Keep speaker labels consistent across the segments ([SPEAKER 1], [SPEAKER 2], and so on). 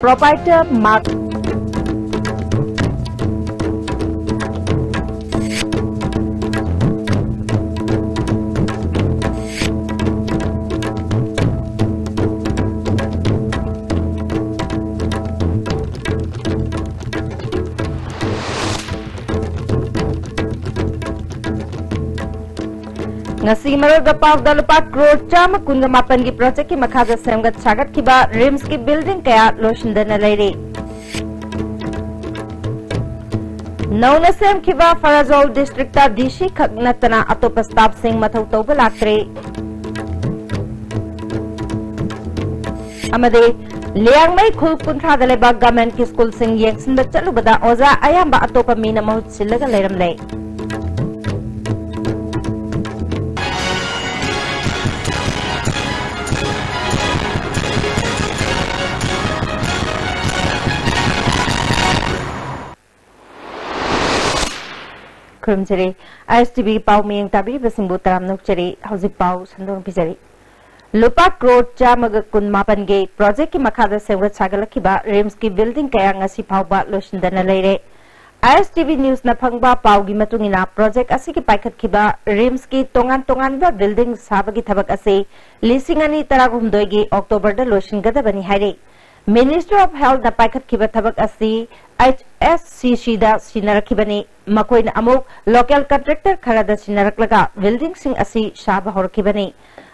[SPEAKER 1] Provider Mark ngasi marga paw dalupa crore chama kunga mapan gi project ki makhaja semgat sagat kiba rims ki building kaya loshindana leire nauna sem kiba farazol district ta dishi khagnatana atopa staff sing mathau tawba lakre amade liang mai khul kunthra dale ba government ki school sing yeksin ba chalu bada oza ayamba atopa mina mahut silaga leiram lei Kurumjari, ISTB pau miyang tabi basing butaram nukjari, hauzik pau sandung pijari. Lupa crore chamaga kun mapan ge project ki makhada sewat sagalaki ba rims ki building kaya ngasi pau ba loshindana leire. ISTB news na phangba pau gi matungina project asi ki paikhat ki ba rims ki tongan ba building sabagi thabak ase lisingani taragumdoi gi October da loshingada bani haire. Minister of Health na paikhat kiba thabak asi HSCC da sinarakibani makoi na amuk local contractor khara da sinaraklaga building sing asi saba horkibani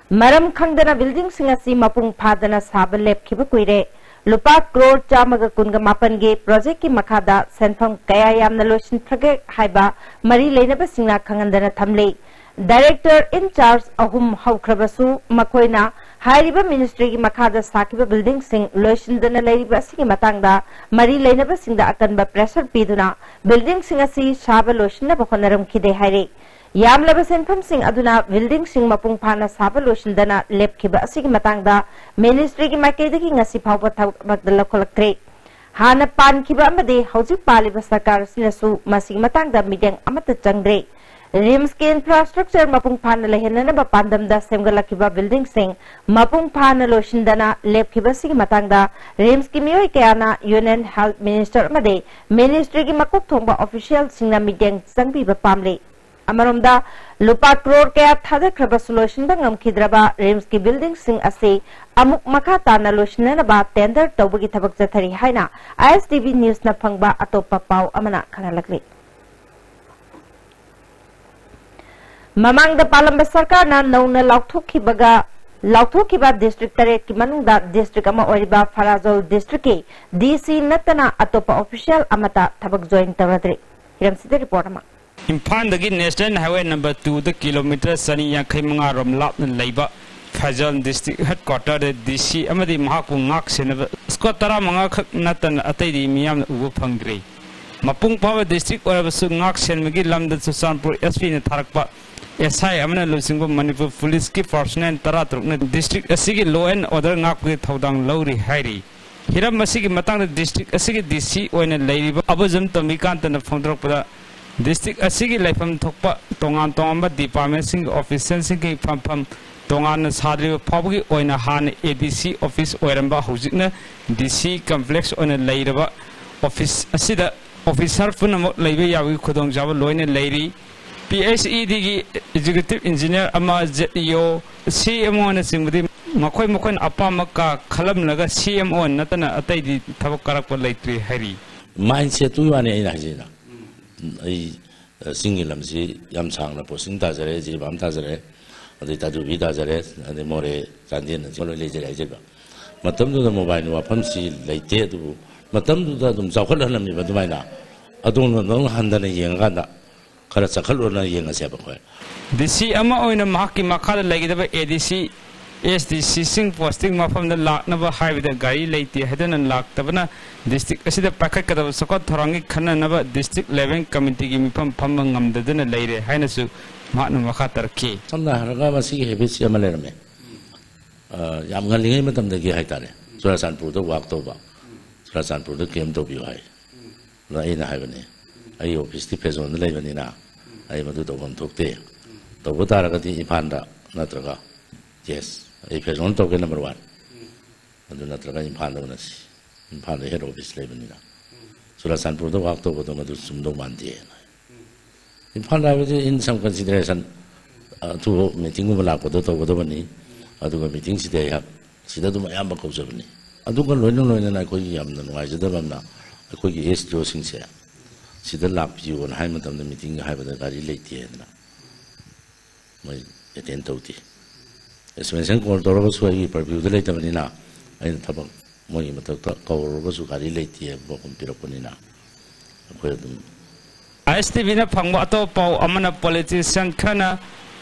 [SPEAKER 1] maram khangdana building sing asi mapung phadana saba lep kiba kuire lupa crore chamaga kunga mapan ge project ki makhada senfam kaya yamna losin thage haiba mari leinaba singna khangandana thamle director in charge ahum haukhrabasu makoina हाइरिबा ministry की मखादा साकिबा building सिंग लोइसिंदना लेरिबा सिगी मतंगदा मरी लेनबा सिंगदा अकनबा pressure पीदुना building सिंग असि साबा लोइसिनबा खनरम खिदे हाइरे यामलबा सेनफम सिंग अदुना building सिंग मपुंग फाना साबा लोइसिंदना लेपखिबा असिगी मतंगदा ministry की माइकेदगी ngasi phawba thawbak लखलक्त्रे हाना पानखिबा अमदे हौजिक पालिबा सरकार सिनसु मसिगी मतंगदा मिडियम अमत चंग्रे रिम्स के इंफ्रास्ट्रक्चर मपुंग फाना लेहेनना पांदम दा सेमगलखिबा बिल्डिंग सिंग मपुंग फाना लोशिंदना लेपखिबा सिगी मतंगदा रिम्स की मियोय कयाना यूनियन हेल्थ मिनिस्टर मदे मिनिस्ट्री की मकुक थोंबा ऑफिशियल सिंगना मीडियम संगबीबा पामले अमरोमदा लुपा क्रोर कया थादख्रबा सोल्यूशन ngमखिद्रबा रिम्स की बिल्डिंग सिंग असे अमुक मखा ताना लोशिननबा टेंडर तौबगी थबक जथरी हाइना ISTV न्यूज ना फंगबा अतोपा पाव अमना खनालकले ममांगदा पालंबा सरकार ना नौना लाउथोखिबा डिस्ट्रिक्ट तरेट की मनुंगदा डिस्ट्रिक्ट अमा ओरिबा फराजोल डिस्ट्रिक्ट के DC नतना अतोपा ऑफिशियल अमता थबक जॉइन तवद्रे हिरमसिदे रिपोर्ट अमा
[SPEAKER 2] इम्फाल दगी नेशनल हाईवे नंबर 2 द किलोमीटर सनी यांखैमंगा रोम लापन लैबा फजल डिस्ट्रिक्ट हेडक्वार्टर DC अमदी महापु ngak senaba स्क्वाड 15 खक नतन अतैदी मियाम उबो फंग्रे मपुंग पाव डिस्ट्रिक्ट ओरबसु ngak senमगी लमद सुसानपुर SP ने थारकपा SI अमना लुसिंगो मणिपुर पुलिस की पर्सनल तरातरुक ने डिस्ट्रिक्ट असिगी लॉ एंड ऑर्डर ngakपगे थौदांग लौरी हाइरी हिरम असिगी मतंग डिस्ट्रिक्ट असिगी DC ओइने लैरिबा अबजम तमिकांतन फोंदरकपदा डिस्ट्रिक्ट असिगी लाइफम थोकपा तोंगान तोंगांबा डिपार्टमेंट सिंग ऑफिसर सिंग फमफम तोंगान साद्रिबा फावगी ओइना हान ADC ऑफिस ओइरंबा हुजिकना DC कॉम्प्लेक्स ओइने लैरबा ऑफिस असिदा ऑफिसर पुनमक लैबे यावी खुदोंग जाबा लोइने लैरी PHED की एग्जीक्यूटिव इंजीनियर अमा ZEO CMO ने सिंगदी मखोय मखोन अपामका खलमलगा CMO नतना अतैदी थबक करक लैत्रि हरि
[SPEAKER 3] माइंडसेट तु वाने आइना जिना आई सिंगिल लमसी याम सांगना पोसिंग ताजरे जिबाम ताजरे अदि ताजु भी ताजरे अदि मोरे चांदिन चलो लेजरे आइजेबा मतम दु मोबाइल वाफम सि लैते दु मतम दु दुम जाखल हलमनि बदुमाइना अदोन नंग हंदने येंगादा खरा चखलुना येंगासे बखय
[SPEAKER 2] DC अमा ओइना माकी मखादा लैगिदबा ADC SDC सिंग पोस्टिंग मफम द लाकनबा हाइवेदा गाड़ी लैते हेदन लाक्तबना डिस्ट्रिक्ट असिदा पाखत कदब सको थोरंगी खननबा डिस्ट्रिक्ट लेवल कमिटी की मिफम फम ngमददना लैरे हाइनसु मानु मखा तरखी
[SPEAKER 3] समना हरगा मसी हेबिट्स यमलेरमे याम गलिङै मतमदगी हाइतारे सुरासानपुर द वाक तोबा सुरासानपुर द केम तोबियो हाइ ल आइना हाइबने आई ऑफिस ती फेजोन लैबनिना आई मदु तोबम थोकते तोबो तारगति इफानदा नत्रगा yes आई फेजोन तोके नंबर 1 अदु नत्रगा इफानदा नसी इम्फाल हेड ऑफिस लेबनीना चुराचानपुर दा वाक तौबदो मदु सुमदो मानदे इम्फाल हाबजे इन सम कंसिडरेशन अथु मीटिंग गुम लापदो तौबदो बनी अदुगा मीटिंग सिदे या सिदा दुम अयाम बकौजबनी अदुगा लोइनो लोइना अखोई यामना नुवाइजदबना अखोई एसडीओ सिंगसे सिदा लापियो न हाय मतम मीटिंग हायबदा गाड़ी लेतियना मै अटेंड तौती एक्सपेंशन कॉल तौरबसु आई परव्यूदा लेतबनिना अइन थबक मोई मतक कौरबसु गाड़ी लेतिय बकम पिरपनिना अखोई दुम
[SPEAKER 2] ISTV na phangwa to pau amana politician khana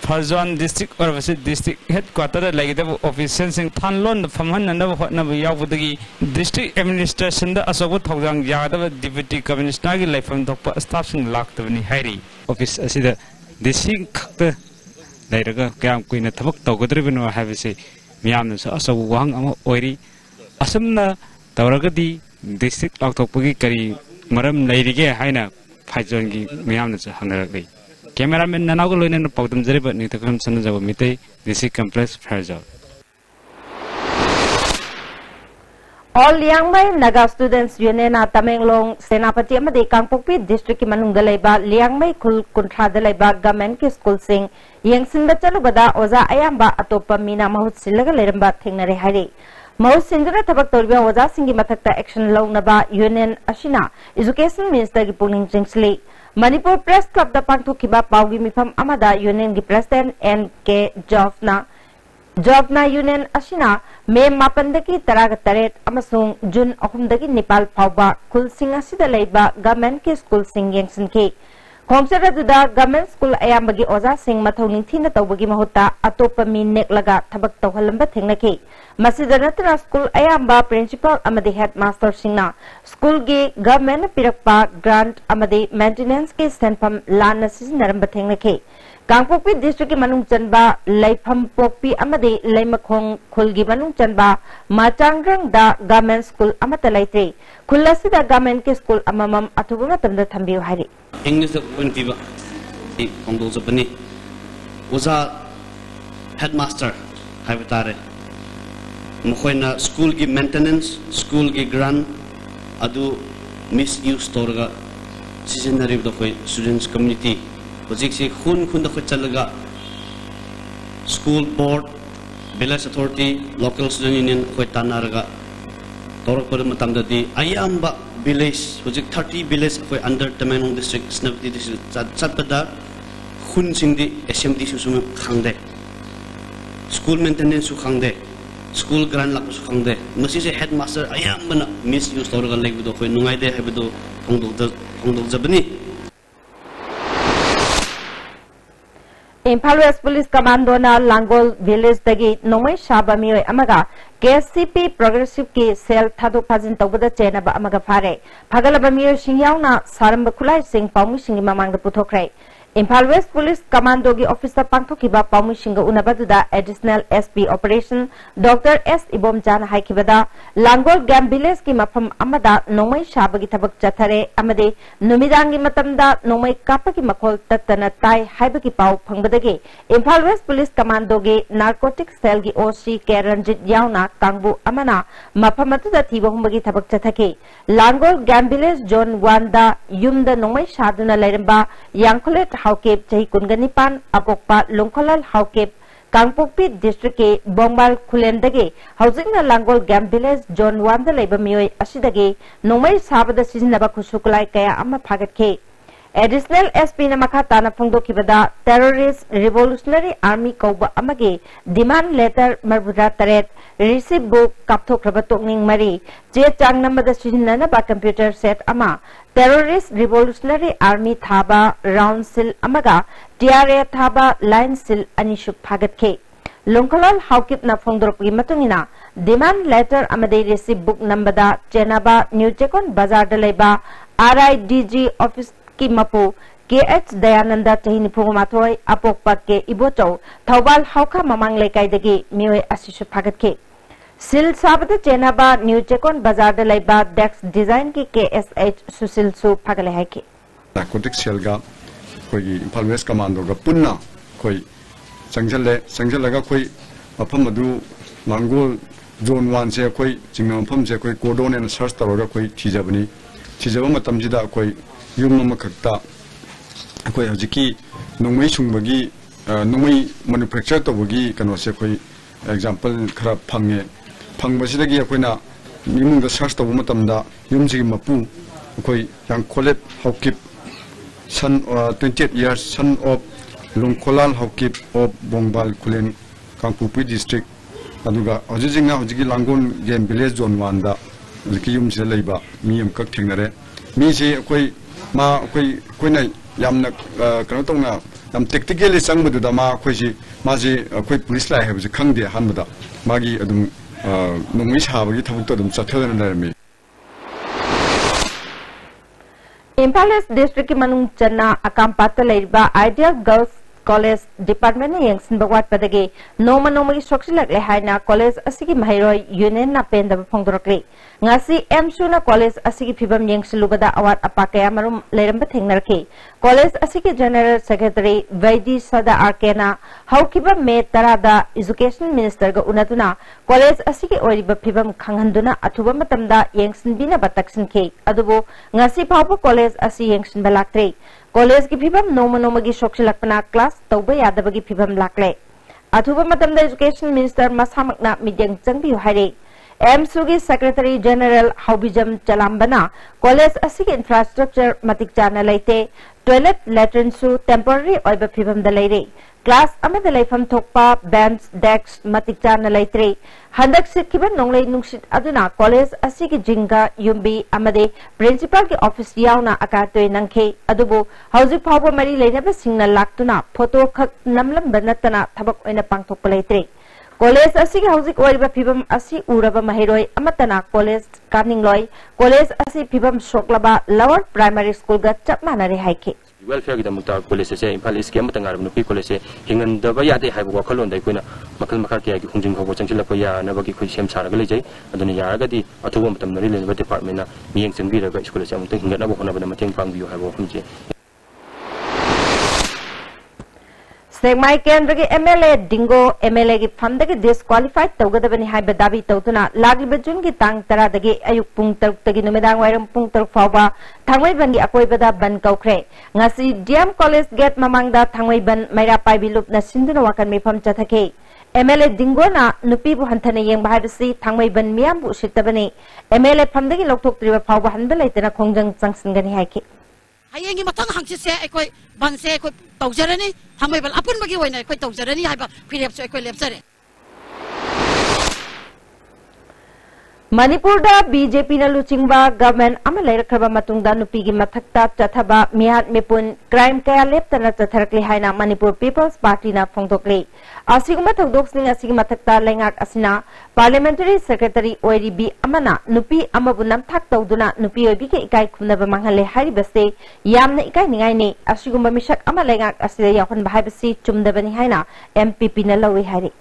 [SPEAKER 2] Farzwan district or district headquarter lagida officials sing thanlon famhan na hotna yawudagi district administration da asobu thogjang yada deputy commissioner gi laifam thokpa staff sing laktabani hairi office asida district khakta lairaga kyam kuina thabak tawgadribno habise miyamna sa asobu wang ama oiri asamna tawragadi district laktokpagi kari maram lairige haina Faizon gi miyamna sa hangaragli cameraman nanago loina pawdam jariba ni takam sanna jaw mitei disi complex Faizon
[SPEAKER 1] All Liangmai Naga Students Union na Tamenglong Senapati amadi Kangpokpi district ki manungda laiba Liangmai khul kunthada laiba government ki school sing yengsinda chalubada oza ayamba atopa mina mahut silaga leramba thengnare hari Mahut sindra thabak torbiya oza singi mathakta action lawnaba union ashina education minister ki puning jingsli Manipur Press Club da pangthokiba pawgi mifam amada union ki president NK Jobna Union Ashina May Mapandaki Taragataret Amasung Jun Ahumdaki Nepal Pauba Kul Sing Asida Laiba Government Ki School Sing Yangsin Ki Khomsara Duda Government School Ayambagi Oza Sing Mathauning Thina Tawbagi Mahuta Atopa Mi Neklaga Thabak Tawhalamba Thengnaki Masida Natana School Ayamba Principal Amadi Headmaster Singna School Gi Government Pirakpa Grant Amadi Maintenance Ki Senpam Lana Sisinaramba Thengnaki Kangpokpi district ki manung chanba laifam pokpi amadi laimakhong khulgi manung chanba machangrang da government school amata laitri khulasi da government ki school amamam athuba matamda thambiu hari
[SPEAKER 4] English point viva e kongdo japani oza headmaster haibitare mukhoina school ki maintenance school ki grant adu misuse torga sisinari do koi students community Project si khun da khachalaga school board village authority local student union khoi tanaraga torok par matamda di ayamba village project 30 village khoi under Tamenglong district snapti district chatpada khun singdi smd su sum khangde school maintenance su khangde school grant lak su khangde masi se headmaster ayamba na misuse torga legdo khoi nungai de habdo phongdo jabani
[SPEAKER 1] Impal West Police Commando na Langol Village dagi nomai shaba mioi amaga KSCP Progressive ki sel thado phajin tawbada chenaba amaga phare phagalaba mioi singyaw na saramba khulai sing pamu singi mamang da puthokrai Impal West Police Commando gi officer pangthokiba pamu singa unabaduda additional SP Operation Dr. S Ibom Jan haikibada Langol Gam Village ki mafam amada nomai shaba gi thabak chathare amade numidangi matamda nomai kapaki makhol tatana tai haibaki pau phangbadagi Impal West Police Commando gi narcotics cell gi OC Keranjit yauna kangbu amana mafamatuda thiba humbagi thabak chathaki Langol Gam Village Zone 1 da yumda nomai shaduna lairamba Yangkholet Haukep Chahi Kunganipan Apokpa Longkholal Haukep Kangpokpi District ke Bongbal Khulendagi Housing na Langol Gam Village Zone 1 da laiba mioi asidagi nomai sabada sizinaba khusukulai kaya ama phagatke Additional SP na makata na phongdokibada Terrorist Revolutionary Army kauba amagi demand letter marbuda taret receipt book kapthokraba tokning mari je chang namada sizinna ba computer set ama Terrorist Revolutionary Army thaba round seal amaga TRA thaba line seal anishuk phagatke Longkholal Haukip na phongdorpgi matungina demand letter amade receipt book nambada Chenaba New Chekon Bazar dalaiba RIDG office ki mapu KH Dayananda Chahini Phumathoi Apokpa ke Ibochau Thawbal Hauka Mamang Lekai dagi mioi asishu phagatke Sil Sabata Chenaba New Chekon Bazar dalaiba Dex Design ki KSH Susil Su phagale haiki
[SPEAKER 5] Narcotic cell ga koi Impal West Commando ga punna koi sangjalaga koi mafam adu Langol zone 1 se koi jingnam pham se koi cordon and search tawra koi thijabani thijaba matam jida koi yum ma khakta koi hajiki nongmei sungbagi nongmei manufacture tawagi kano se koi example khara phange phangbasidagi akoina nimungda search tawu matamda yumsigi mapu koi yang kholet hokip son 28 years son of lungkolal hokip of bongbal kulen kangpupi district aduga hojijinga hojigi langon game village zone 1 da likiyum se leiba mi am kak thingnare mi se koi ma koi nai yamna kano tongna yam tactically sangbudu da ma koi si ma si koi police lai have khangde hanbuda magi adum nongmi sabagi thabuk to adum chathadana darmi
[SPEAKER 1] Impal East District ki manung channa akampata leiba Ideal Girls College Department ne yengsin bagwat padage noma noma ki soksilak le haina college asigi mahairoi union na penda phongdorokre ngasi MSU na college asigi phibam yengsilubada awat apakaya marum leiramba thengnarke college asigi general secretary Vaidi Sada Arkena haukiba me tarada education minister ga unatuna college asigi oriba phibam khanghanduna athuba matamda yengsin bina bataksin ke adubo ngasi phawba college asi yengsin balaktre college ki phibam noma noma gi soksilakpana class tauba yadabagi phibam lakle athuba matamda education minister masamakna midyang changbi haire MSU ki secretary general haubijam chalambana college asigi infrastructure matik chana laite toilet latrine su temporary oiba phibam da leire class amada leifam thokpa bench desks matik chana laitre handak sikhiba nonglei nungsit aduna college asigi jinga yumbi amade principal ki office yauna akatoi nangkhe adubu hauji phawba mari leinaba singna laktuna photo khak namlam banatana thabak oina pangthokpa laitre college asigi hauji oiba phibam asi uraba mahiroi amatana college kaningloi college asi phibam soklaba lower primary school ga chapmana re haike
[SPEAKER 6] welfare ki damukta college se Impal East ki amatanga nupi college hingan daba yade haibu wakhalon dai koina makal makal ki agi hungjing khobo changchila ko ya na bagi khoi sem saraga lejai aduni yaragadi athuba matam nari lenba department na miyeng changbi raga school se amta hingan abo khona bana mateng pangbiyo haibu khumje
[SPEAKER 1] Segmai Kendra ki MLA Dingo MLA ki fund ki disqualified tawgadabani haiba dabi tawtuna lagiba jun ki tang tara dagi ayuk pung taruk tagi numedang wairam pung taruk fawba thangwai ban ki akoibada ban kaukre ngasi DM College Gate mamangda thangwai ban maira paibilup na sinduna wakan mifam chathake MLA Dingo na nupi bu hanthana yeng bahadasi thangwai ban miyam bu sitabani MLA fund ki lokthok triba fawba hanba laitena khongjang changsingani haike
[SPEAKER 7] hayengi matang hangsi se ekoi banse ekoi tawjarani hamai bal apun bagi waina ekoi tawjarani haiba phirep so ekoi lepsare
[SPEAKER 1] Manipur da BJP na luchingba government ama lairakhraba matungda nupi gi mathakta chathaba mihat mepun crime kaya leptana chatharakli haina Manipur People's Party na phongdokle asiguma thogdoksning asigi mathakta lengak asina parliamentary secretary OIDB amana nupi amabu namthak tawduna nupi oibi ke ikai khumnaba manghale haribase yamna ikai ningai ni asiguma misak ama lengak asida yakhon bahibasi chumdabani haina MPP na lawi hari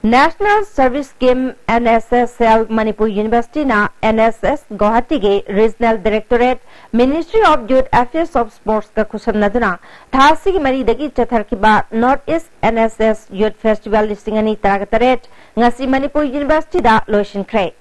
[SPEAKER 1] National Service Scheme NSS Manipur University na NSS Guwahati ge Regional Directorate Ministry of Youth Affairs of Sports ka kusamnaduna thasi gi mari dagi chatharkiba North East NSS Youth Festival listingani taragataret ngasi Manipur University da loishin kre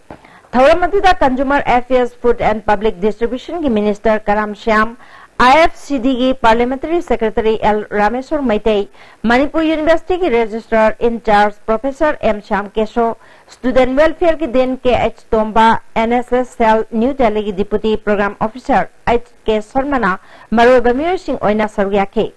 [SPEAKER 1] thawramadu da Consumer Affairs Food and Public Distribution gi Minister Karam Shyam IFCD की Parliamentary Secretary L. Rameswar Maitei, Manipur University की Registrar in Charge Professor M. Shyam Kesho, Student Welfare की then के H. Tomba, NSS Cell New Delhi की Deputy Program Officer H. K. Sarmana, Maru Bamir Singh Oina Sarvya के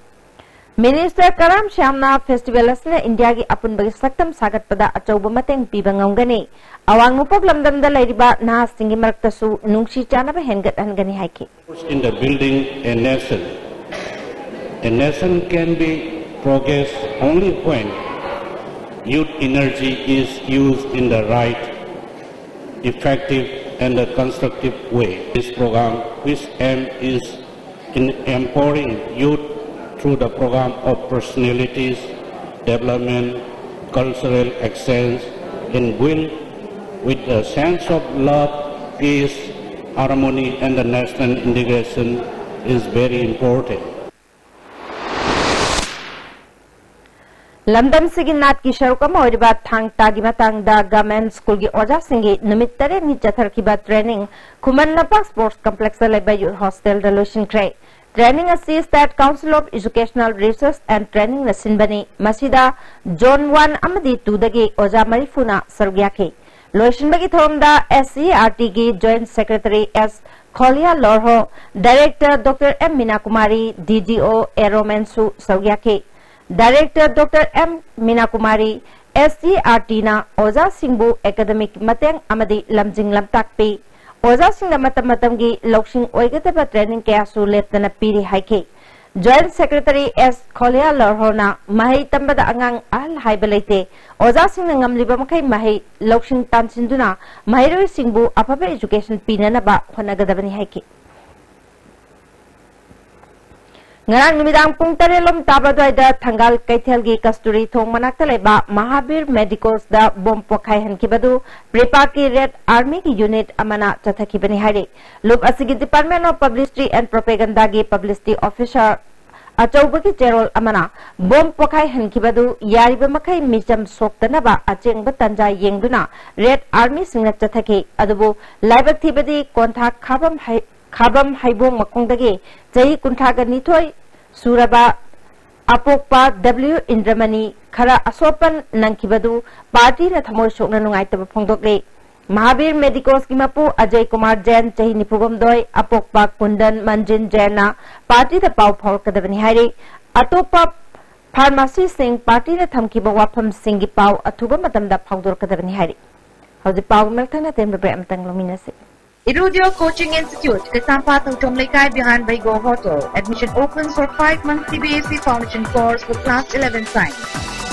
[SPEAKER 1] Minister Karam Shyamna Festival asna India की अपन बगी सक्तम सागत पदा अचौब Matang पीबंगंगने awang mupok lamdam da lairiba na singi maraktasu nungsi chana ba hengat hangani haiki
[SPEAKER 8] in the building a nation can be progress only when youth energy is used in the right effective and a constructive way. This program, which aim is in empowering youth through the program of personalities development, cultural exchange, and will with a sense of love, peace, harmony, and the national integration is very important.
[SPEAKER 1] लमदम सिगी नाट की शरुकम ओरिबा थांग तागी मतंगदा government school की ओजा सिंगी निमित तरे नि चथरखिबा training Khuman Lampak sports complex लेबा youth hostel द लोशन क्रे training असी state council of educational research and training नसिनबनी मसिदा जोन 1 अमदी 2 दगी ओजा मरिफुना सरग्याके लोशनबगी थोमदा SCRT की जॉइंट सेक्रेटरी एस खोलिया लोरहो director doctor M Meena Kumari DGO एरोमेंसु सरग्याके director doctor M Meena Kumari SCRT ना ओजा सिंबु एकेडमिक मतेंग अमदी लमजिंग लमताकपी ओजा सिंह मतम की लौसिंग ओइगतबा ट्रेनिंग कयासु लेप्तना पीरी हाइके जॉइंट सेक्रेटरी एस खोलिया लरहोना महै तंबदा अंगांग अहल हाइबा लेते ओजा सिंह ngamliba मखै महै लौसिंग तानसिंदुना महैरोइ सिंबु अफबा एजुकेशन पीननबा होनगदबनी हाइके ngarang numidang pung tarelom tabadwaida thangal kaithelgi kasturi thong manakta leba Mahabir Medicals da bom pokhai hankibadu prepa ki red army ki unit amana chathakibani haire lob asigi department of publicity and propaganda gi publicity officer achauba ki cherol amana bom pokhai hankibadu yariba makai mijam soktanaba achengba tanja yengduna red army singna chathaki adubu laibak thibadi kontha khabam haibong makongdagi jahi kunthaga nithoi suraba apokpa W Indramani khara asopan nangkibadu party na thamoi sokna nungai taba phongdokle Mahabir Medicals ki mapu Ajay Kumar Jain jahi nipugomdoi apokpa Kundan Manjin Jain na party da pau phor kadabani haire atopa pharmacy sing party na thamkiba wafam singi pau athuba matamda phawdor kadabani haire hauji pau melthana tembe bre amtang lominase
[SPEAKER 9] Irudio Coaching Institute, Kasampa Tomlekai behind Baigo Hotel. Admission opens for 5 months CBSE Foundation course for class 11 science.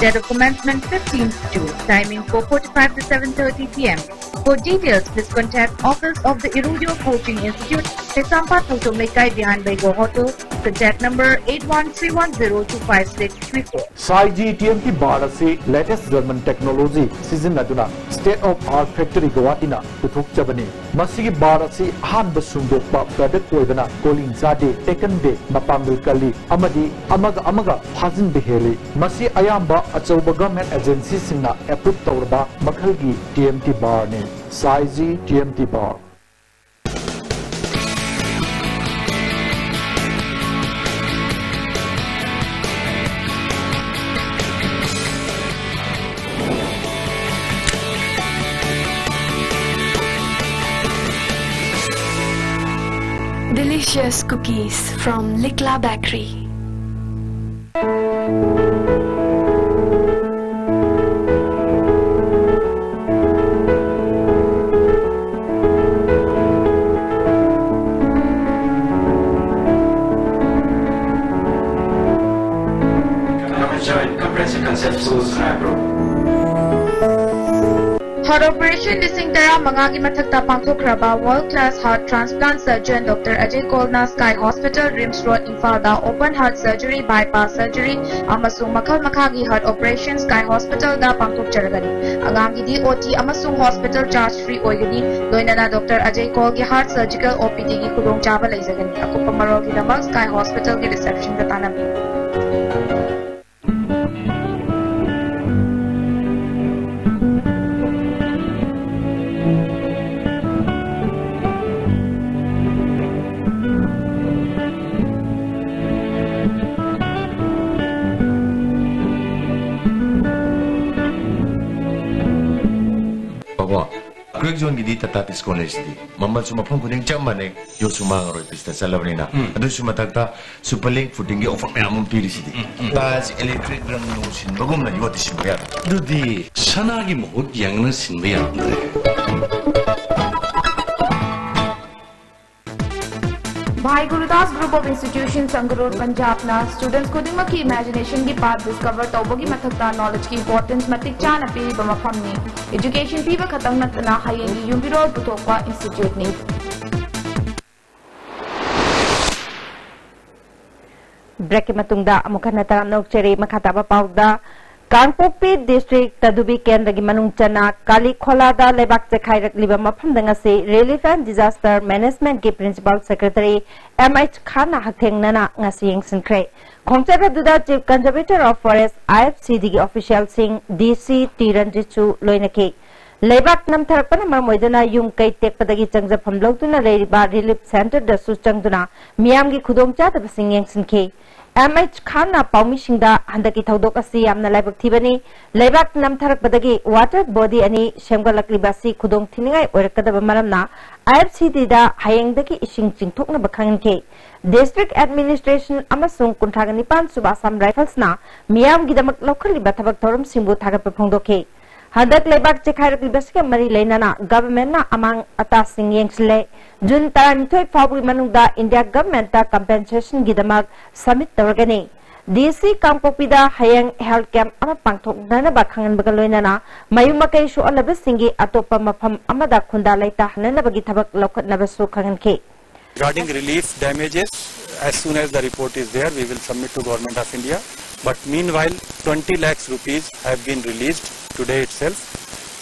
[SPEAKER 9] Date of commencement 15th June. Timing 4:45 to 7:30 p.m. For details, please contact office of the Irudio Coaching Institute, Kasampa Tomlekai behind Baigo Hotel. Contact number 8131025634.
[SPEAKER 10] Saiji TMT Barasi latest German technology season aduna state of art factory Guwahatina puthok chabani. Masigi Barasi Han Basundokpa product oidana Colin Zade taken day Mapambil Kali Amadi Amaga Hazin Beheli Masi Ayamba Achauba government agency singna approve tawrba Makhalgi TMT bar ne Saiji TMT bar.
[SPEAKER 11] Delicious cookies from Likla Bakery.
[SPEAKER 9] Heart operation lising tara mangagi mathakta pangthokraba world-class heart transplant surgeon Dr. Ajay Kolna Sky Hospital Rims Road Imphal da open heart surgery bypass surgery amasung makhagi heart operation Sky Hospital da pangthokcharagani angangi di OT amasung hospital charge free oigani loinana Dr. Ajay Kol gi heart surgical OPD gi khudong chaba leizagani akupa marol gi damal Sky Hospital gi reception da tanami
[SPEAKER 12] Greg John gidi tatapis college di. Mamal suma pong kuning chamane yo suma ngaro pista salabni na. Ado suma takta superlink footing gi ofak me amun piri sidi. Bas electric rang no sin bagum na yo tisin ya.
[SPEAKER 3] Dudi sanagi mohut yang na sin ya.
[SPEAKER 13] Bhai Gurudas Group of Institutions Sangarur Punjab na students ko ding maki imagination ki path discover tawbogi mathakta knowledge ki importance matik chana pi ba mafam ni education pi ba khatang natna hayengi yumbiro puthokwa institute ni
[SPEAKER 1] break matungda amukha nataram nok cheri makhata ba pauda Kangpokpi district तदुबी केंद्र की मनुंग चना काली खोलादा लेबाक चखाइरक लिबा मफमदंग से relief and disaster management की principal secretary MH खाना हथेंगना ngasi yengsinkhre khongchara duda chief conservator of forest IFCD की ऑफिशियल सिंह डीसी टीरंजिचु लोइनके लेबाक नमथरपन मरमोइदना युम कई तेकपदगी चंगजफम लौतुना लेरिबा रिलीफ सेंटर दसु चंगदुना मियाम की खुदोंगचादब सिंह यengsinखे एमएच खाना पाउमिसिंगदा हंदकी थौदोक असि यामना लाइबक थिबनी लेबाक नमथरकपदगी वाटर बॉडी अनि सेमगलकलिबासी खुदोंग थिनिंगाय ओरकदब मरमना आईएफसीडी दा हायेंगदकी इसिंग चिंगथोकना बखंगनके डिस्ट्रिक्ट एडमिनिस्ट्रेशन अमसुंग कुंथागनि पान सुबासम राइफल्सना मियाम गिदमक लौखलिबा थबक थौरम सिंबु थागप फोंगदोके हदक लेबाक चेखाइरकलिबासके मरी लेनाना गवर्नमेंटना अमांग अतासिंग येंगसले जून 12 फाउबी मनुंगदा इंडिया गवर्नमेंट कंपेंसेशन गिदमक सबमिट तौरगनी डीसी कांगपोकपीदा हयेंग हेल्थ कैंप अमा पांगथोकनबा खंगनबगा लोइनाना मयुमकई सोअलबसिंगी अतोपा मफम अमदा खुंदा लैता हननबगी थबक लौखटनबसु खंगनके
[SPEAKER 14] regarding relief damages. As soon as the report is there, we will submit to Government of India. But meanwhile, 20 lakhs rupees have been released today itself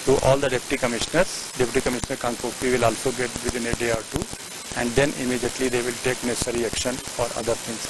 [SPEAKER 14] to all the deputy commissioners. Deputy Commissioner Kangpokpi will also get within a day or two, and then immediately they will take necessary action for other things.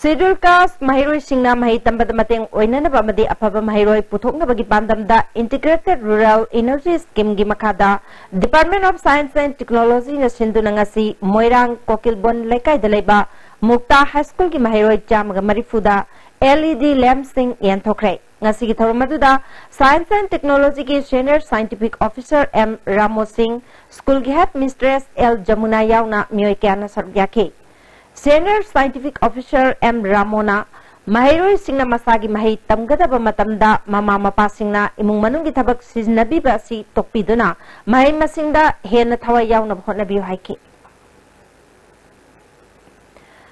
[SPEAKER 1] Schedule caste महिरोई सिंगना मही तंबद मतेंग ओइननबा मदे अफबा महिरोई पुथोकनबगी पांदमदा इंटीग्रेटेड रूरल एनर्जी स्कीम गी मखादा department of science and technology न सिंधुनंगसी मोइरांग कोकिलबोन लेकाय दलेबा मुक्ता हाई स्कूल की महिरोई चामगा मरिफुदा एलईडी लैंप सिंग यंथोखरे ngasi gi thormaduda science and technology ki senior scientific officer M Ramo Singh school ki head mistress L Jamuna yauna mioi kyana sargyake senior scientific officer M Ramona mahiroi singna masagi mahi tamgadaba matamda mama mapa singna imung manung gi thabak siznabi ba si tokpiduna mahi masingda hena thawai yauna hotnabi haike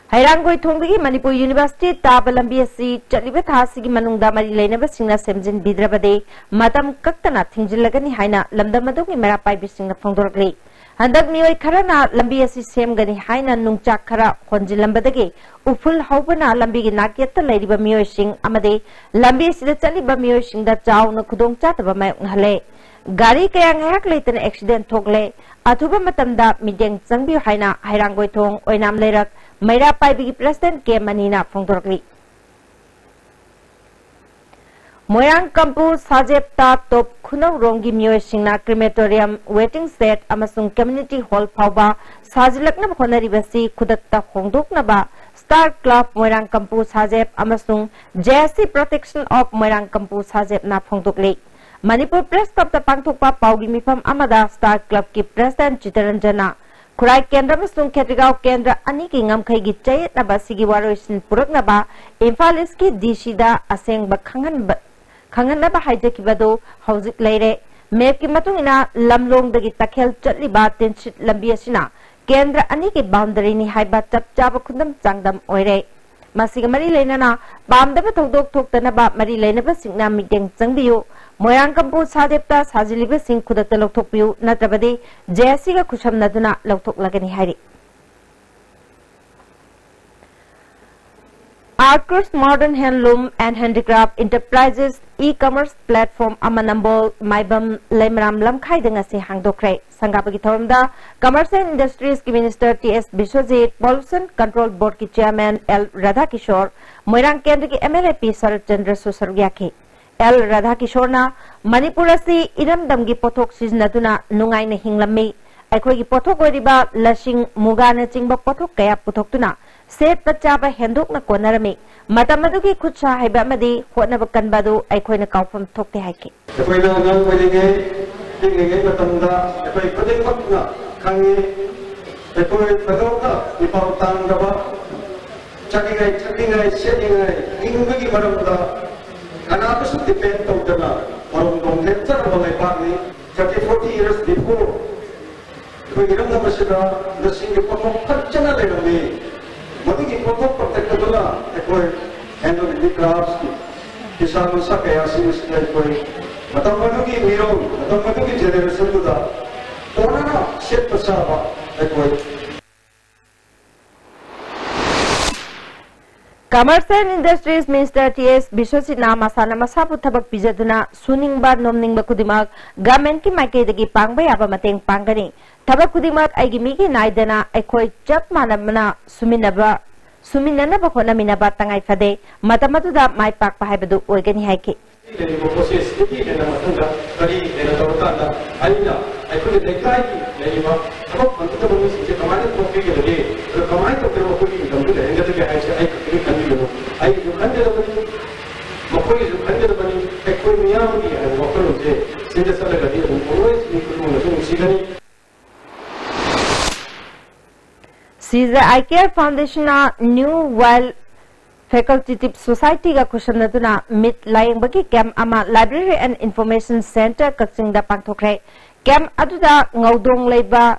[SPEAKER 1] हैरांगोई थोंगदगी Manipur university ताब लंबी असि चलिबे थासिगी मनुंगदा मरी लेनबा सिंगना सेमजिन बिद्रबदे मतम कक्तना थिंजिलगनी हाइना लमदम मदुगी मेरा पाइबि सिंगना फोंदोरगले हंदक मियोय खरना लंबी असि सेमगनी हाइना नुंगचाक खरा होंजिलंबदगे उफुल हौबना लंबी गी नाकेत लेरिबा मियोय सिंग अमदे लंबी सिदा चलिबा मियोय सिंगदा चाउन खुदोंग चातबा मायहले गाड़ी कया ngahak leitana accident thokle athuba matamda mideng changbi haina hairangoi thong oinam lerak maira paibi president ke manina phongdorkli moirang kampu sajepta top khunau rongi myoy singna crematorium waiting set amasung community hall phauba sajilakna honaribasi khudakta hongdoknaba star club moirang kampu sajep amasung JSC protection of moirang kampu sajep na phongdokli Manipur press club पांथोकपा पाउगी मिफम अमदा star club की president चितरंजना खुराई केंद्र में सुन खेतगांव केंद्र अनि की ngमखै gi चयतनबा सिगी वारोइसिन पुरकनबा इम्फाल इसकी डीसीदा असेंग खंगनबा हाइजकिबदो हौजिक लेरे मेप की मतुंगिना लमलोंगदगी तखेल चटलिबा तिनसिट लंबी असिना केंद्र अनि की बाउंड्री नि हाइबा चपचाब खुंदम चांगदम ओइरे मसिग मरी लेनना पामदबा थौदोक थोक्तनबा मरी लेनबा सिंगना मिटेंग चंगबियो मोयरांग कंपू सादेप्ता साजिलिबे सिंग खुदक्ता लौथोकपियु नत्रबदे जेएससी का खुशमनदुना लौथोकलगनी हाइरि Arcus Modern Handloom and Handicraft Enterprises e-commerce platform amanambol maibam lemram lamkhai dengasi hangdokre sangapagi thormda Commerce and Industries ki Minister TS Biswajit Pollution Control Board ki Chairman L Radhakishore Moirang Kendra ki MLA P Sarat Chandra Susargyake L Radhakishore Manipur asi iram damgi pothok siznaduna nungai na hinglami aikoi ki pothok oiriba lasing mugana chingba pothok kaya puthokuna set पचाब हेंदोकना कोनरमी मतमदुगी खुदसा हाइबा मदि होनब कनबादु आइखोइना काउफम थोकते हाइके
[SPEAKER 15] एखोइना नंग वरिगे तिंगे मतमदा एखोइ खदे पकना खांगे एखोइ फदोका इपाव तांगबा चकिंगाय सेटिंगाय इंगबगी मरमदा कनाबु सुति पेन तोदना मरम दोंगे चरबले पानी 30-40 years before एखोइ Iram नमसदा नसिंग पथो खचना लेगमे मदुगी पथो पटकदुला एखोइ handicrafts kisah masa kaya sih mesti koi matang madu ki miro matang madu ki generation tu dah orang na set pasal apa koi.
[SPEAKER 1] Commerce and Industries Minister T.S. Bishosina Masana Masapu Tabak Pijaduna Suning Bar Nomning Bakudimak Government ki Maike dagi Pangbay Aba Mateng Pangani Tabak Kudimak Aigimiki Naidana Ekoi Chap Manamana Suminana Bakona Minaba Tangai Fade Matamatuda Mai Pak Pahibadu Oigani Haiki. Caesar iCare Foundation New World Faculty Tip Society ga kushanaduna mit layang bagi camp ama Library and Information Center Kakchingda pangthokre camp aduda ngaudong leiba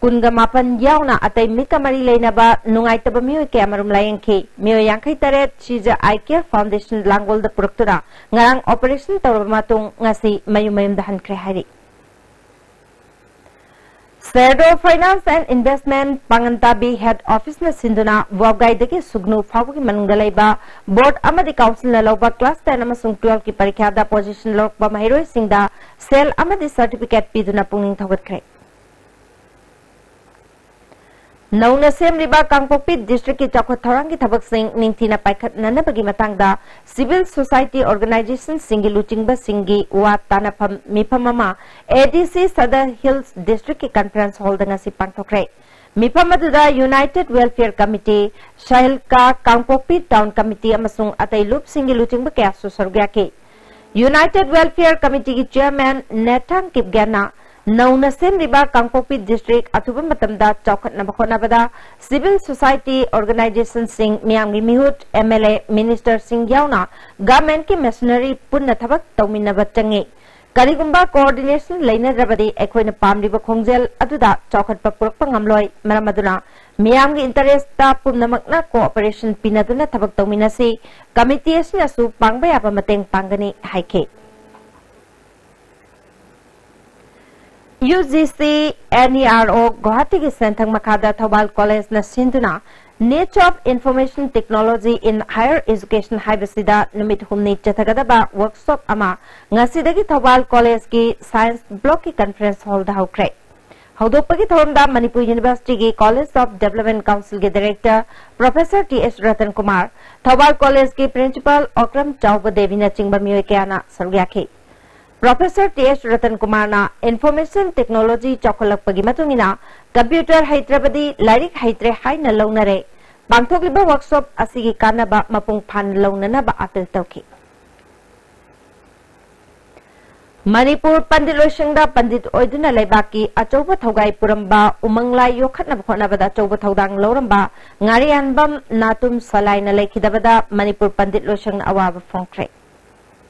[SPEAKER 1] kunga mapan yauna atay mikamari leynaba nungaitaba miyoy kaya marum layang ki miyoy yangkay taret Caesar iCare Foundation langgol da puruktura ngarang operation tawramatong ngasi mayum dahan kre hari. Serdo Finance and Investment Pangantabi Head Office na Sinduna Wabgai dagi Sugnu Fabuki Manungalaiba Board Amadi Council na Lauba Class 10 amasung 12 ki parikya da position lok ba mahiro singda Sel Amadi Certificate piduna pungning tawat kre. Nauna Sem Riba Kangpokpi District ki Chakot Tharang ki Thabak Sing Ningtina Paikat Nana Bagi Matangda Civil Society Organization Singi Luchingba Singi Wa Tanapam Mipamama ADC Sadar Hills District ki Conference Hall dengan si Pangtokre Mipamaduda United Welfare Committee Shahilka Kangpokpi Town Committee amasung Atay Loop Singi Luchingba Kaya Susargya ki United Welfare Committee ki Chairman Netang Kipgana Nauna Sem Riba Kangpokpi District Atuba Matamda Chaukat Nabakona Bada Civil Society Organization Sing Miamgi Mihut MLA Minister Sing Yauna Government ki Missionary Punna Thabak Tawmina Batangi Karigumba Coordination Laina Rabadi Ekoina Pamriba Kongjel Aduda Chaukat Papurak Pangamloy Maramaduna Miamgi Interest Ta Punnamakna Cooperation Pinaduna Thabak Tawmina Si Committee Nasu Pangbay Apamateng Pangani Haike UGC NERO Guwahati ki Senthang Makada Thobal College na Sinduna Nature of Information Technology in Higher Education Haibasida Numit Humni Chathagadaba Workshop Ama Ngasidagi Thobal College ki Science Block ki Conference Hall da Haukre Haudopagi Thormda Manipur University ki College of Development Council ki Director Professor T.S. Ratan Kumar Thobal College ki Principal Okram Chauba Devi na Chingba Miyoy Kayana Sargyaki Professor T.S. Ratan Kumar na Information Technology Chokolak Pagimatungina Computer Hyderabadi Larik Hydre Hai na Launare Bangtogliba Workshop Asigi Kanaba Mapung Pan Launana ba Apil Tauki Manipur Pandit Loshangda Pandit Oiduna Laibaki Achoba Thogai Puramba Umanglai Yokhat na Bada Choba Thodang Loramba Ngarianbam Natum Salai na Laikidabada Manipur Pandit Loshang Awaba Fongkre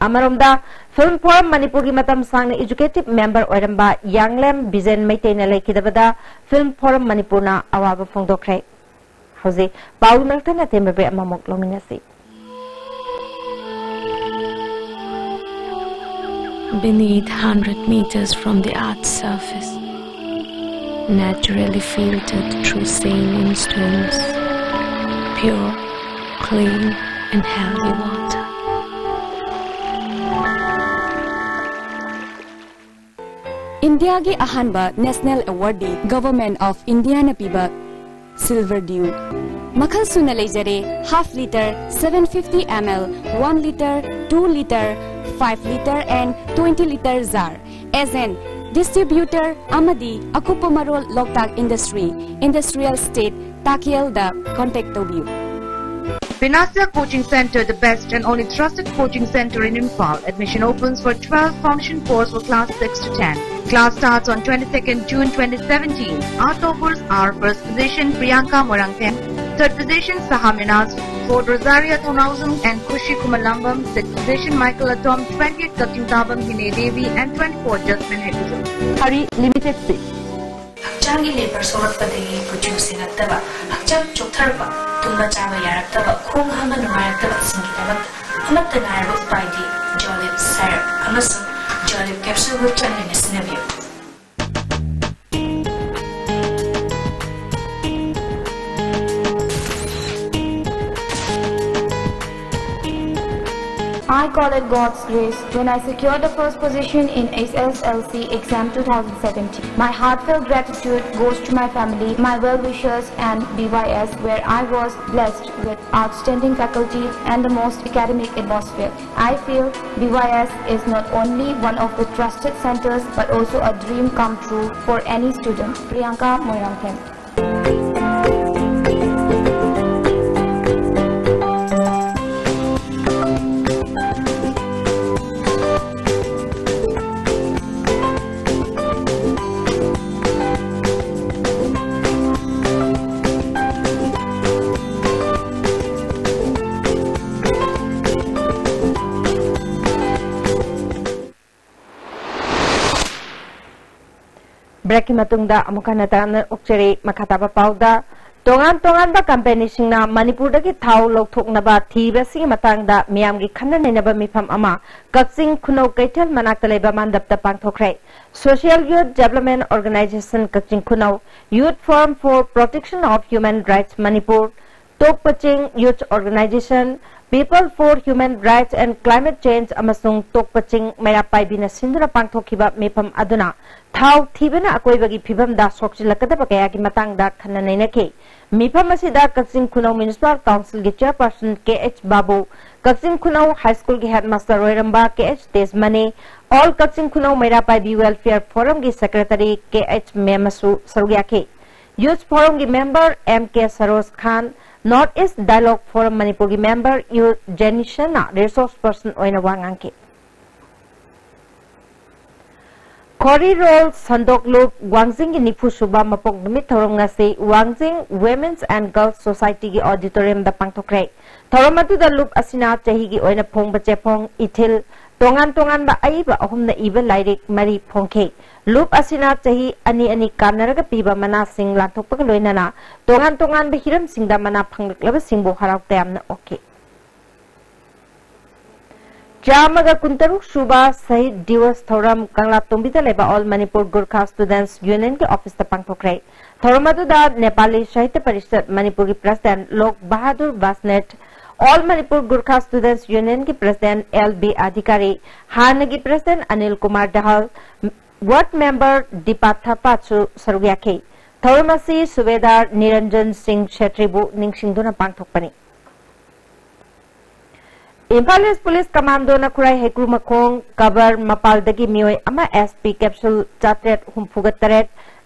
[SPEAKER 1] Amaromda Film Forum Manipur ki matam sang na educative member oiramba Yanglem Bizen Maitei na laikidabada Film Forum Manipur na awaba fongdokre Hauzi Paul Melton na tembe amamok lominasi
[SPEAKER 11] Beneath 100 meters from the Earth's surface, naturally filtered through saline stones, pure, clean and healthy water.
[SPEAKER 16] India ki ahanba National Awardee Government of India na piba Silver Dew. Makhal suna lejare half liter, 750 ml, 1 liter, 2 liter, 5 liter and 20 liter jar. As an distributor Amadi Akupamarol Loktak Industry, Industrial State, Takiel da contact you.
[SPEAKER 9] Vinasya Coaching Center, the best and only trusted coaching center in Imphal. Admission opens for 12 function course for class 6 to 10. Class starts on 22nd June 2017. Our toppers are first position Priyanka Morangten, third position Sahaminas, fourth Rosaria Thonausum and Kushi Kumalambam, sixth position Michael Atom, 20th Katyutabam Hine Devi and 24th Jasmine Hedizum.
[SPEAKER 1] Hari limited seats.
[SPEAKER 11] Hachangi labor sort for the producing at the Hachang Chotarba, Tumba Chava Yarataba, Kung Hama Narataba Singaba, Amatanara by the Jolly Sarah, Amasu, Jolly capsule with Chinese Navy.
[SPEAKER 13] I call it God's grace when I secured the first position in SSLC exam 2017. My heartfelt gratitude goes to my family, my well-wishers and BYS, where I was blessed with outstanding faculty and the most academic atmosphere. I feel BYS is not only one of the trusted centers but also a dream come true for any student. Priyanka Moirangkem.
[SPEAKER 1] Break matungda amuka natana ukcheri makataba pauda tongan ba company singna Manipur dagi thau lokthoknaba thiba singi matangda miyamgi khanna nenaba mifam ama Kakching Khunau Kaital manakta leba mandapta pangthokre Social Youth Development Organization Kakching Khunau Youth Forum for Protection of Human Rights Manipur Tokpaching Youth Organization People for Human Rights and Climate Change amasung Tokpaching Merapai bina sindura pangthokiba mifam aduna Thau thibana akoibagi phibam da sokchilakadaba kayagi matangda khanna nainake mifam asida Kakching Khunau Municipal Council gi chairperson KH Babu Kakching Khunau High School gi headmaster Roiramba KH Desmane All Kakching Khunau Merapai Welfare Forum gi secretary KH Memasu Sarugyake Youth Forum gi member MK Saroz Khan North East Dialogue Forum Manipur gi member Yu Jenishana resource person oina wanganke Kori Roll Sandok Loop Wangjing gi Nifu Suba Mapok Numit Thorom ngasi Wangjing Women's and Girls Society gi auditorium da pangthokre Thorom adu da loop asina chahi gi oina phong bache phong ithil tongan ba aiba ahumna iba lairik mari phongke loop asina chahi ani kanaraga piba mana sing lanthokpa ga loinana tongan ba hiram singda mana phanglaklaba singbo haraukta yamna okay Jamaga Kuntaruk Suba Sahid Divas Thoram Kangla Tumbita Leba All Manipur Gurkha Students Union ke office ta pangthokre Thoramadu da Nepali Sahitya Parishad Manipur ki President Lok Bahadur Basnet All Manipur Gurkha Students Union ki President LB Adhikari Hanagi President Anil Kumar Dahal Ward Member Dipatha Pachu Sarugyake Thoramasi Subedar Niranjan Singh Shetribu Ningsingduna pangthokpani Impal Police Commando na Kurai Hekru Makong Kabar Mapal Dagi Mioi Ama SP Capsule Chatret Humfugat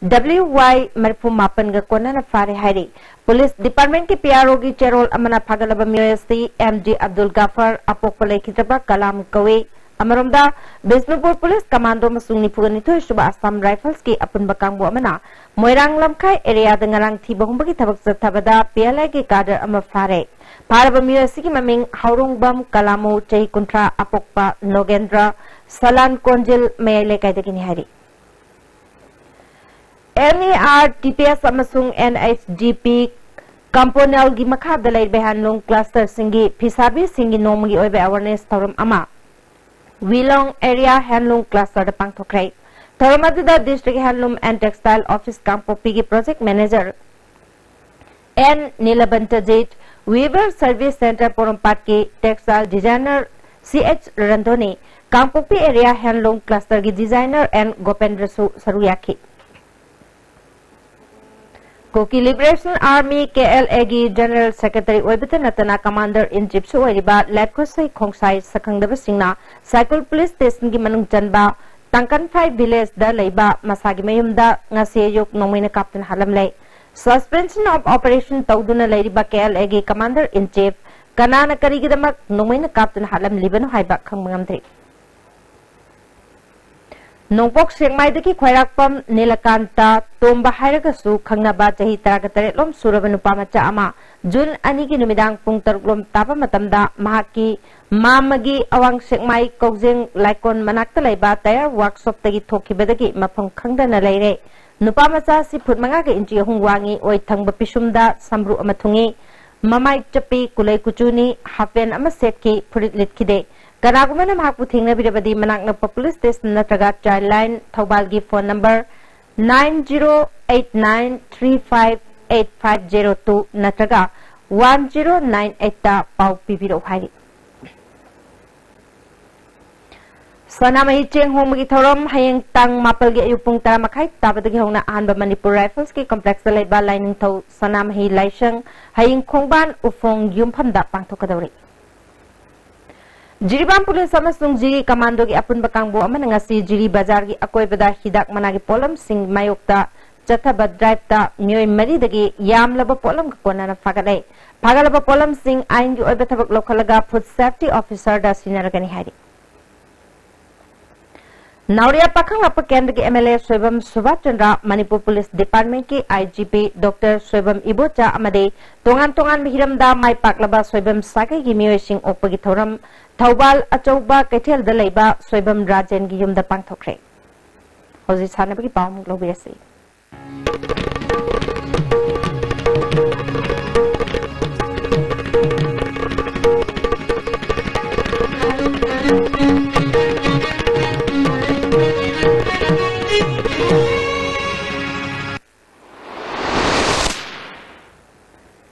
[SPEAKER 1] WY Marfu Mapan ga Kona na Fare Hairi Police Department ki PRO gi Cherol Amana Pagalaba Mioi ST MD Abdul Gafar Apokpale Kitaba Kalam Kawe Amaromda Bisnupur Police Commando Masung Nipuganito Suba Assam Rifles ki Apun Bakangbu Amana Moirang Lamkai area Dangarang Tibahumba ki Tabak Tabada PLA ki Kader Ama Fare Paraba Mioi ki Maming Haurung Bam Kalamu Chahi Kuntra Apokpa Nogendra Salan Konjil Mayale Kaidakini Hari NER TPS Amasung NHGP Kamponel gi Makha Dalai Behanlung Cluster Singi Pisabi Singi Nomgi Oibe Awareness Thorum Ama Wilong Area Handloom Cluster the Pangthokrai Thorumaduda District Handloom and Textile Office Kampo Pigi Project Manager N Nilabantajit Weaver Service Center Porumpatki Textile Designer CH Randoni Kampopi Area Handloom Cluster gi Designer and Gopendra Saruyaki Koki Liberation Army KLA gi General Secretary Oibita Natana Commander in Chief Su Oiriba Latkosai Khongsai Sakhangdaba Singna Cycle Police Station gi Manung Chanba Tangkan 5 Village da Leiba Masagi Mayumda ngase yok nomina Captain Halamlei Suspension of Operation Tauduna Leiriba KLA gi Commander in Chief Kanana Karigidamak nomina Captain Halam Libano Haiba Khangmangamdri Nongpok Sengmaidaki Khwairakpam Nilakanta Tomba Hairagasu Khangnaba Chahi 13 lom suraba nupa macha ama June 2 gi numidang pung 3 lom tapa matamda mahaki mamagi awang Sengmai Kaujeng Laikon manakta laiba tayar workshop tagi thokibadagi mafam khangdana leire nupa macha si phut manga ge inchi hungwangi oi thangba pisumda samru amathungi mamai chapi kulai kuchuni hapen ama setki phurit litkide Kanagumana mahakpu thingna birabadi manakna police station natraga child line Thaubalgi phone number 9089358502 natraga 1098 ta pau pibiro hai Sanamahi cheng homagi thorom hayeng tang mapalgi ayupung tara makai tabadagi hongna ahanba Manipur Rifles ki complex da laiba lining thau Sanamahi laisang hayeng khongban ufong yumphanda pangthokadawri Jiribam Police amasung Jiri Commando gi apun bakangbo amana ngasi Jiri Bazar gi akoibada hidak managi polam sing mayokta chathaba drive ta myoi mari dagi yamlaba polam ka konana fagale fagalaba polam sing ain gi oiba thabak lokhalaga food safety officer da sinaragani hari Nauria Pakang Lapa Kendra ki MLA Swebam Subhachandra Manipur Police Department ki IGP Dr. Swebam Ibocha amade tongan mihiramda mai paklaba Swebam Sakai gi miyoi sing okpagi thoram Taubal Achauba Ketel da laiba Swebam Rajan gi yumda pangthokre Hozi sanabagi pawm lobirasi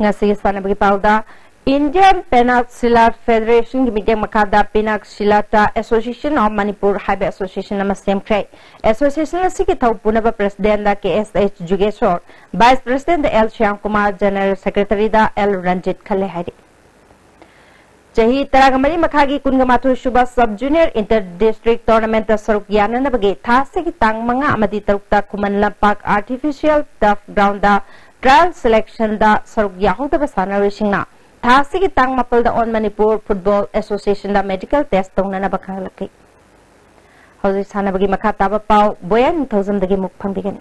[SPEAKER 1] Ngasi sanabagi pawda Indian Peninsula Federation ki meeting makada Peninsula Association of Manipur Highway Association nama semkre Association asi ki thau punaba president da KSH Jugeshwar Vice President da L Shyam Kumar General Secretary da L Ranjit Khale hari Chahi taragamari makhagi kungamatu Shubha Sub Junior Inter District Tournament saruk yana nabagi thase ki tang manga amadi tarukta Kuman Lampak Artificial Turf Ground da trial selection da saruk yahuda basana racingna Thasi ki tang mapal da on Manipur Football Association da medical test tong na nabakang laki. Hauzi sana bagi makataba pau boyan 1000 dagi mukpang bigan.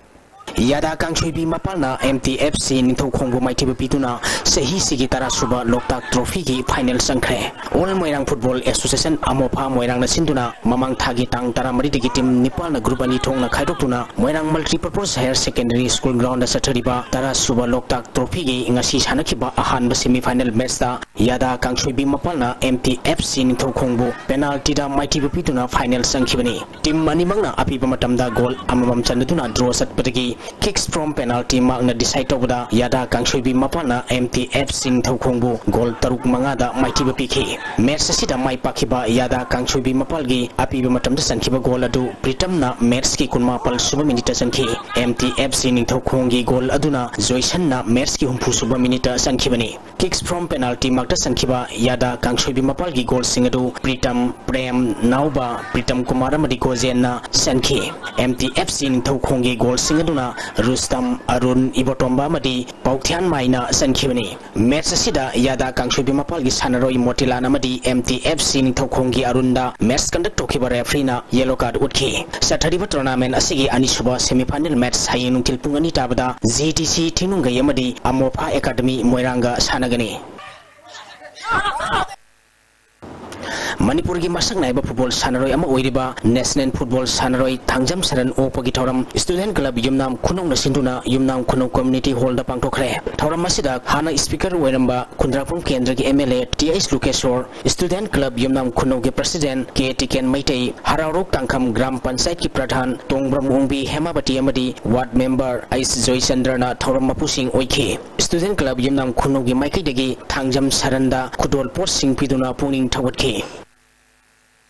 [SPEAKER 17] Yada kang chui bi mapal na MTFC nitho khongbu maiti bituna sehi sigi tara suba loktak trophy gi final sangkhe all moirang football association amopa moirang na sinduna mamang thagi tang tara mari digi team Nepal na group ani thong na khaidokuna moirang multipurpose higher secondary school ground da sathariba tara suba loktak trophy gi ngasi sanakhiba ahan ba semi final match da yada kang chui bi mapal na MTFC nitho khongbu penalty da maiti bituna final sangkhibani team mani mangna api ba matam da goal amamam chanduna draw satpatagi kicks from penalty magna decide over yada kangshoi bi mapana MTF sing thaukhongbu goal taruk manga da maiti ba pikhi match sida mai pakhiba yada kangshoi bi mapalgi api ba matam da sankhiba goal adu pritam na match ki kunma pal suba minute sankhi MTF sing thaukhongi goal aduna joysan na match ki humpu suba minute sankhibani kicks from penalty magda sankhiba yada kangshoi bi mapalgi goal sing adu pritam prem nauba pritam kumar amadi gozen na sankhi MTF sing thaukhongi goal sing aduna Rustam Arun Ibotomba Madi Pauktian Maina Sankibani match sida yada kangshoi bimapalgi sanaroi motila namadi MTFC ni thokhongi arunda match conduct tokiba referee na yellow card utki sathariba tournament asigi anisuba semi final match hayinung tilpungani tabada GTC tinunga yamadi Amopa Academy Moiranga sanagani Manipur gi masak naiba football sanaroi ama oiriba national football sanaroi thangjam saran opagi thoram student club yumnam khunong na sinduna yumnam khunong community hall da pangtokre thoram masida hana speaker oiramba kundrapum kendra gi MLA TS Lukeshwar student club yumnam khunong gi president K Tiken Maitai Hararok Tangkham gram panchayat ki pradhan Tongbram Ongbi Hemabati amadi ward member Ais Joy Chandrana thoram mapusing oikhi student club yumnam khunong gi maikai dagi thangjam saranda khudol post sing piduna puning thawatki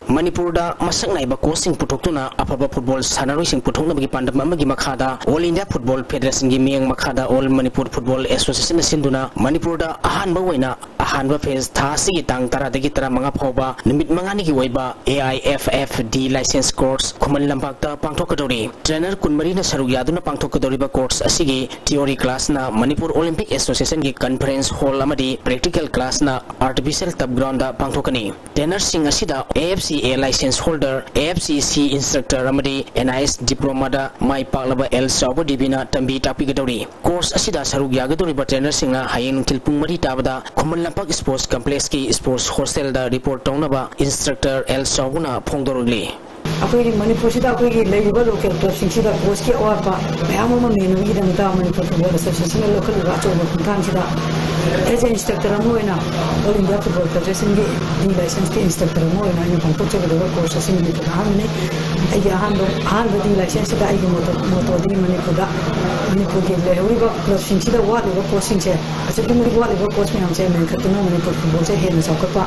[SPEAKER 17] Manipur da masak naiba coaching putoktuna apaba football sanaroi sing putokna bagi pandam amagi makhada All India Football Federation gi miyang makhada All Manipur Football Association sinduna Manipur da ahan ba waina ahanba phase tha sigi tang tara dagi tara manga phawba numit mangani gi oiba AIFFD license course khuman lambak ta pangthokadori trainer kunmari na saruk yaduna pangthokadori ba course asigi theory class na Manipur Olympic Association gi conference hall amadi practical class na artificial turf ground da pangthokani trainer sing asida AFCA license holder AFCC instructor amadi NIS diploma da mai paklaba L Sauba Dibina tambi tapi gadori course asida saruk yagadori ba trainer singa hayeng tilpung mari tabada Khuman Lampak Sports Complex ki sports hostel da report tawnaba instructor L Saubuna phongdorugli
[SPEAKER 18] अखोई मणिपुर सिदा अखोई लेबा local club सिंगसिदा coach के Orpa ma'am अमा मेनु गी दंता Manipur football association local राचो बखुंथान सिदा एज ए इंस्ट्रक्टर अमोइना ऑल इंडिया फुटबॉल फेडरेशन गी डी लाइसेंस के इंस्ट्रक्टर अमोइना नि पंतो चगदो कोर्स सिंग नि हामने आई हान दी लाइसेंस सिदा आई मोतो दी मणिपुर के लेहउरी बा क्लब सिंगसिदा वाले कोचिंग से असे तुम री वाले कोच में हमसे मैं खतनो मणिपुर फुटबॉल से हेन सौकपा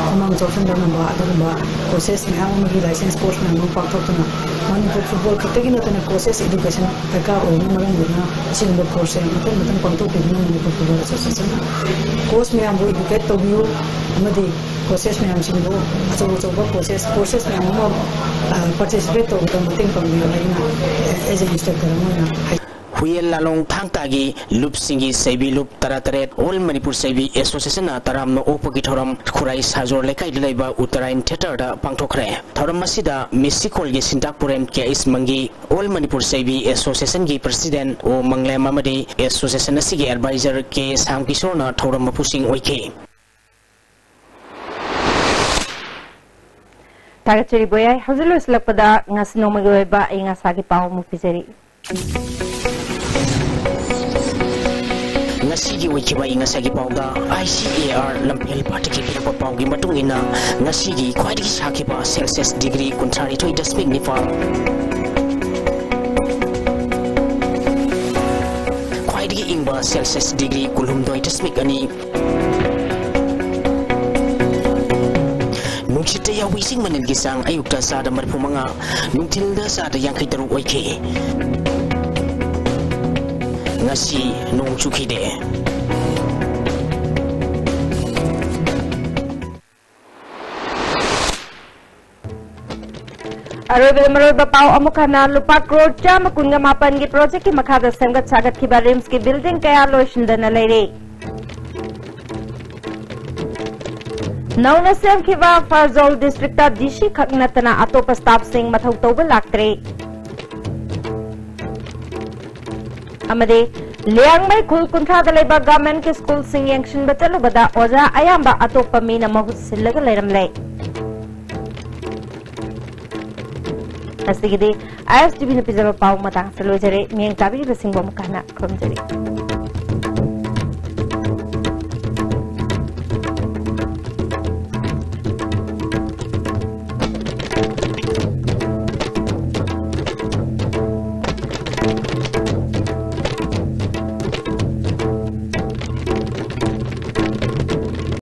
[SPEAKER 18] अमंग जोसन दनबा अदनबा कोर्सेस में हम गी लाइसेंस कोर्स में पाठोतना Manipur football खतगी नतना कोर्सेस एजुकेशन तका ओन मरन गुना सिंगल कोर्स है मतलब पंतो बिना Manipur football association कोर्स में हम वो एजुकेट तो बियो अमदी कोर्सेस में हम सिंगो अचो कोर्सेस में हम पार्टिसिपेट तो मतंग पंगियो लेना as a instructor Mona
[SPEAKER 17] Huyel lalong thangtagi loop singi saibi loop tarataret all Manipur saibi association na taram no opagi thoram khurai sajor lekai dilaiba Uttarain theater da pangthokre thoram masida Missikol gi Sintakpuren ke ismangi all Manipur saibi association gi president o manglem amadi association asigi advisor ke Samkishor na thoram mapusing oike
[SPEAKER 1] Tagachiri boyai hazulu islapada ngasno magweba inga sagi pau mupizeri
[SPEAKER 17] Ngasigi wikiba ingasagi pauda ICAR lampel patiki pirapa paugi matungina ngasigi khwaidi sakiba Celsius degree kunthari thoi dasmik nifal khwaidi ingba Celsius degree kulhumdoi dasmik ani nungchite ya wising manin gisang ayukta sada marphumanga nungtilda sada yangkai taru oike ngasi nung chukide
[SPEAKER 1] Aroy bapau amukana lupa crore chama kunga mapan gi project ki makhada semgat sagat ki rims ki building kaya loishindana leire Nauna sem ki ba Farzol district ta dishi khaknatana atopa staff sing mathau toba laktre amade liang mai khul kuntha da leba government ke school sing yangshin batalu bada oja ayamba atopa mina mahut sillaga leiramle astigide ISTV na pizaba pau matang salojare miang tabi basing bomkana kromjari